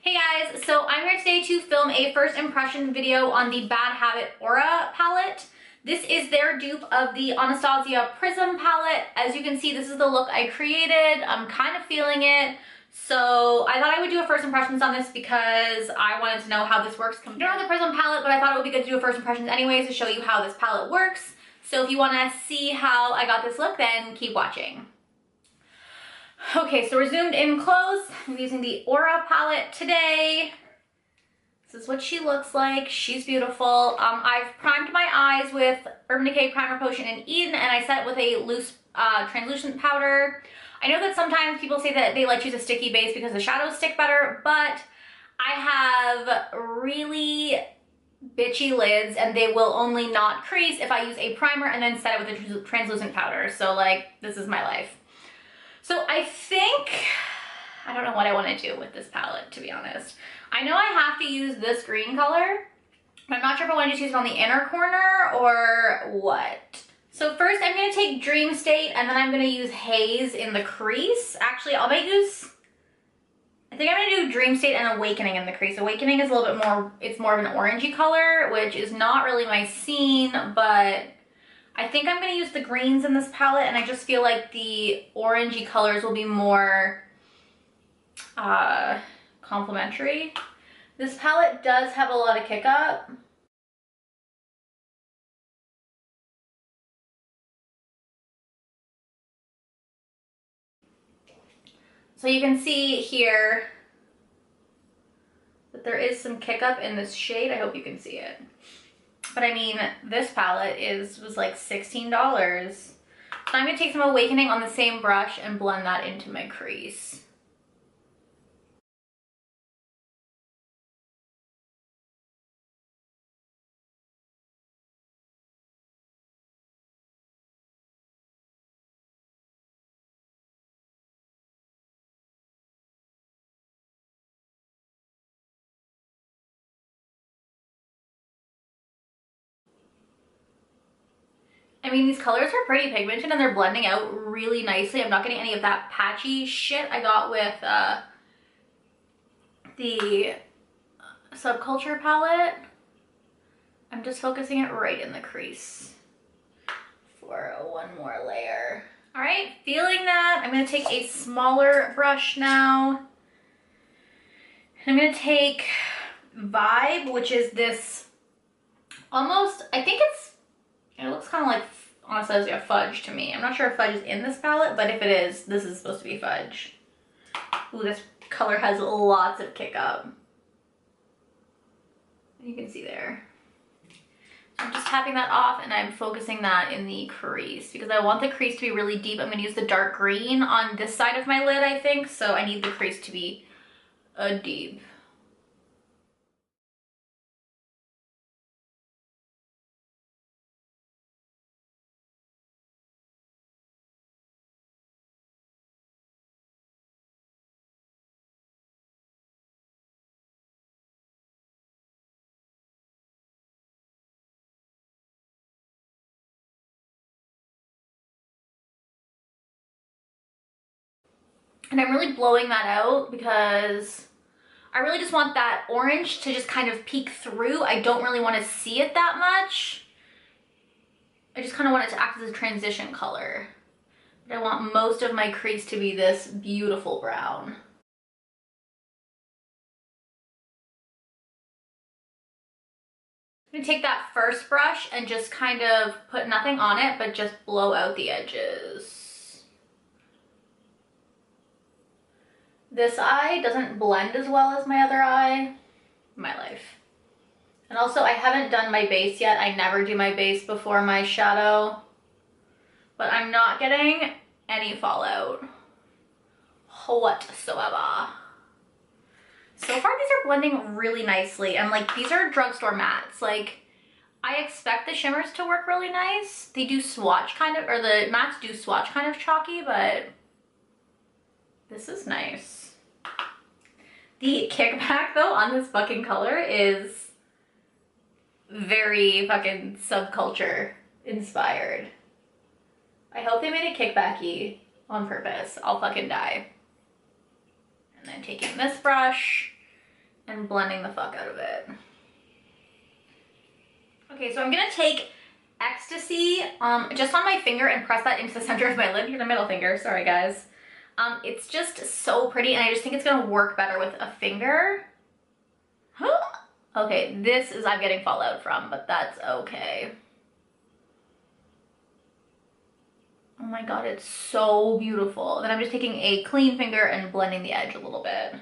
Hey guys, so I'm here today to film a first impression video on the Bad Habit Aura palette. This is their dupe of the Anastasia Prism palette. As you can see, this is the look I created. I'm kind of feeling it. So I thought I would do a first impressions on this because I wanted to know how this works. I don't have the Prism palette, but I thought it would be good to do a first impressions anyways to show you how this palette works. So if you want to see how I got this look, then keep watching. Okay, so we're zoomed in close. I'm using the Aura palette today. This is what she looks like. She's beautiful. I've primed my eyes with Urban Decay Primer Potion and Eden, and I set it with a loose translucent powder. I know that sometimes people say that they like to use a sticky base because the shadows stick better, but I have really bitchy lids and they will only not crease if I use a primer and then set it with a translucent powder. So like, this is my life. So I think, I don't know what I want to do with this palette, to be honest. I know I have to use this green color, but I'm not sure if I want to just use it on the inner corner or what. So first I'm going to take Dream State and then I'm going to use Haze in the crease. Actually, I think I'm going to do Dream State and Awakening in the crease. Awakening is a little bit more, it's more of an orangey color, which is not really my scene, but I think I'm going to use the greens in this palette, and I just feel like the orangey colors will be more complementary. This palette does have a lot of kick up. So you can see here that there is some kick up in this shade. I hope you can see it. But I mean, this palette was like $16. So I'm going to take some Awakening on the same brush and blend that into my crease. I mean, these colors are pretty pigmented and they're blending out really nicely. I'm not getting any of that patchy shit I got with the Subculture palette. I'm just focusing it right in the crease for one more layer. All right, feeling that. I'm gonna take a smaller brush now. I'm gonna take Vibe, which is this almost, I think it looks kind of like Anastasia Fudge to me. I'm not sure if Fudge is in this palette, but if it is, this is supposed to be Fudge. Ooh, this color has lots of kick up. You can see there. So I'm just tapping that off and I'm focusing that in the crease because I want the crease to be really deep. I'm going to use the dark green on this side of my lid, I think. So I need the crease to be deep. And I'm really blowing that out because I really just want that orange to just kind of peek through. I don't really want to see it that much. I just kind of want it to act as a transition color. But I want most of my crease to be this beautiful brown. I'm going to take that first brush and just kind of put nothing on it, but just blow out the edges. This eye doesn't blend as well as my other eye. My life. And also, I haven't done my base yet. I never do my base before my shadow. But I'm not getting any fallout whatsoever. So far, these are blending really nicely. And like, these are drugstore mattes. Like, I expect the shimmers to work really nice. They do swatch kind of, or the mattes do swatch kind of chalky, but this is nice. The kickback though on this fucking color is very fucking Subculture inspired. I hope they made it kickbacky on purpose. I'll fucking die. And then taking this brush and blending the fuck out of it. Okay, so I'm gonna take Ecstasy just on my finger and press that into the center of my lid. Here's the middle finger, sorry guys. It's just so pretty and I just think it's gonna work better with a finger. Okay, this is I'm getting fallout from, but that's okay. Oh my god, it's so beautiful. Then I'm just taking a clean finger and blending the edge a little bit.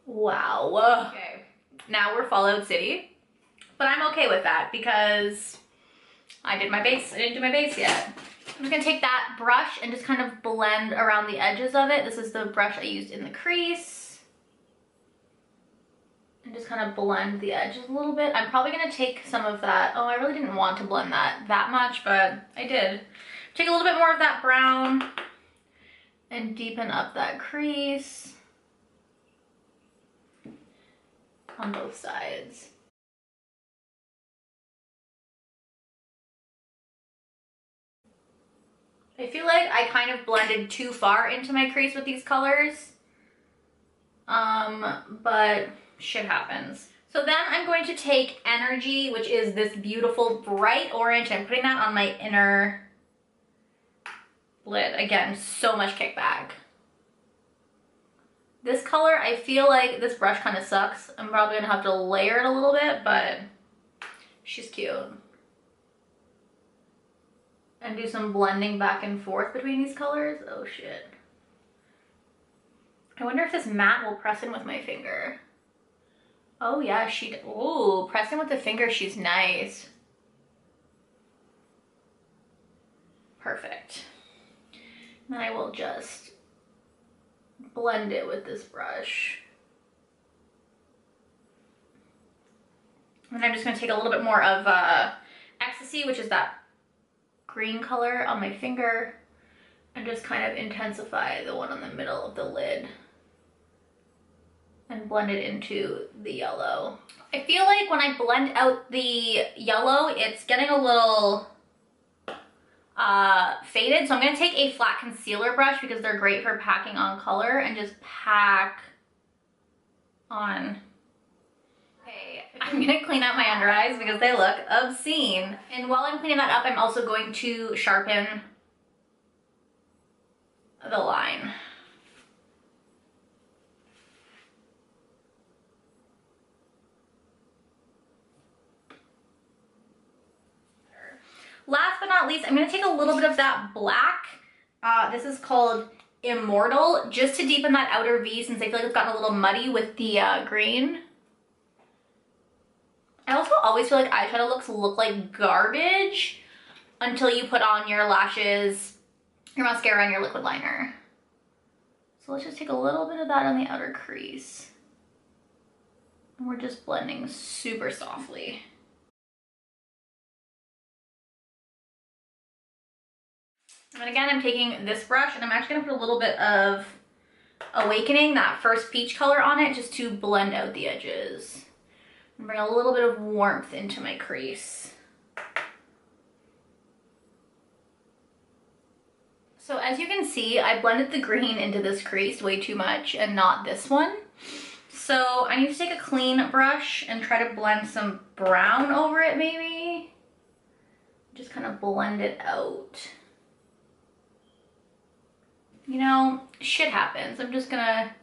Wow. Okay, now we're Fallout City, but I'm okay with that because I did my base. I didn't do my base yet. I'm just gonna take that brush and just kind of blend around the edges of it. This is the brush I used in the crease. And just kind of blend the edges a little bit. I'm probably gonna take some of that. Oh, I really didn't want to blend that much, but I did. Take a little bit more of that brown and deepen up that crease on both sides. I feel like I kind of blended too far into my crease with these colors, but shit happens. So then I'm going to take Energy, which is this beautiful bright orange. I'm putting that on my inner lid. Again, so much kickback. This color, I feel like this brush kind of sucks. I'm probably gonna have to layer it a little bit, but she's cute. And do some blending back and forth between these colors. Oh shit. I wonder if this matte will press in with my finger. Oh yeah, ooh, pressing with the finger, she's nice. Perfect. And I will just blend it with this brush. And I'm just gonna take a little bit more of Ecstasy, which is that green color, on my finger, and just kind of intensify the one on the middle of the lid and blend it into the yellow. I feel like when I blend out the yellow, it's getting a little faded. So I'm gonna take a flat concealer brush because they're great for packing on color and just pack on. Okay, I'm gonna clean out my under eyes because they look obscene. And while I'm cleaning that up, I'm also going to sharpen the line. Last but not least, I'm gonna take a little bit of that black. This is called Immortal, just to deepen that outer V since I feel like it's gotten a little muddy with the green. I also always feel like eyeshadow looks look like garbage until you put on your lashes, your mascara, and your liquid liner. So let's just take a little bit of that on the outer crease. And we're just blending super softly. And again, I'm taking this brush and I'm actually gonna put a little bit of Awakening, that first peach color on it, just to blend out the edges. And bring a little bit of warmth into my crease. So as you can see, I blended the green into this crease way too much and not this one. So I need to take a clean brush and try to blend some brown over it maybe. Just kind of blend it out. You know, shit happens. I'm just gonna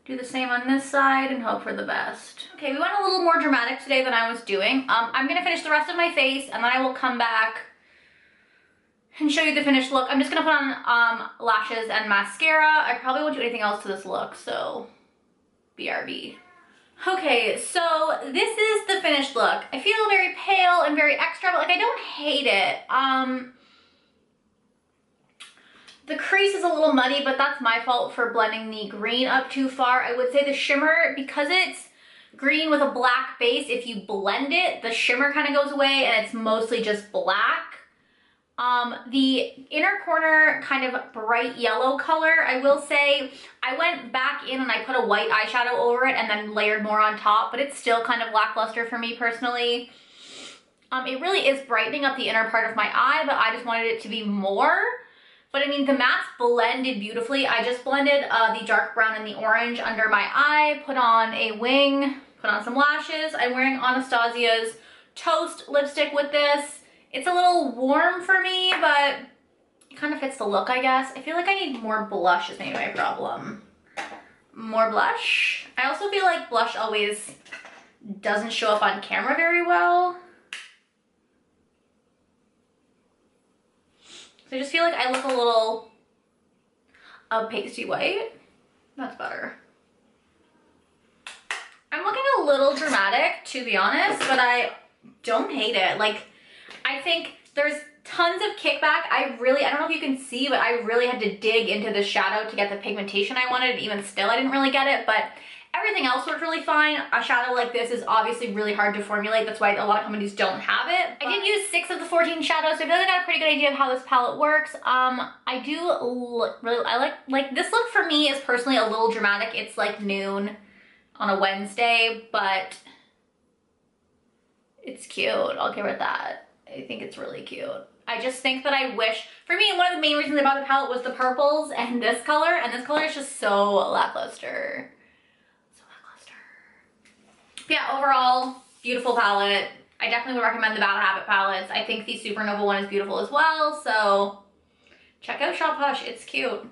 do the same on this side and hope for the best. Okay, we went a little more dramatic today than I was doing. I'm gonna finish the rest of my face and then I will come back and show you the finished look. I'm just gonna put on lashes and mascara. I probably won't do anything else to this look, so BRB. Okay, so this is the finished look. I feel very pale and very extra, but like I don't hate it. The crease is a little muddy, but that's my fault for blending the green up too far. I would say the shimmer, because it's green with a black base, if you blend it, the shimmer kind of goes away and it's mostly just black. The inner corner kind of bright yellow color, I will say, I went back in and I put a white eyeshadow over it and then layered more on top, but it's still kind of lackluster for me personally. It really is brightening up the inner part of my eye, but I just wanted it to be more. But I mean, the mattes blended beautifully. I just blended the dark brown and the orange under my eye, put on a wing, put on some lashes. I'm wearing Anastasia's Toast lipstick with this. It's a little warm for me, but it kind of fits the look, I guess. I feel like I need more blush is maybe my problem. More blush. I also feel like blush always doesn't show up on camera very well. So I just feel like I look a little pasty white. That's better. I'm looking a little dramatic, to be honest, but I don't hate it. Like, I think there's tons of kickback. I don't know if you can see, but I really had to dig into the shadow to get the pigmentation I wanted, and even still I didn't really get it, but everything else worked really fine. A shadow like this is obviously really hard to formulate. That's why a lot of companies don't have it. I did use 6 of the 14 shadows, so I feel like I got a pretty good idea of how this palette works. I do I like this look for me is personally a little dramatic. It's like noon on a Wednesday, but it's cute. I'll give it that. I think it's really cute. I just think that I wish, for me, one of the main reasons I bought the palette was the purples and this color is just so lackluster. So lackluster. But yeah, overall, beautiful palette. I definitely would recommend the Bad Habit palettes. I think the Supernova one is beautiful as well, so check out Shop Hush, it's cute.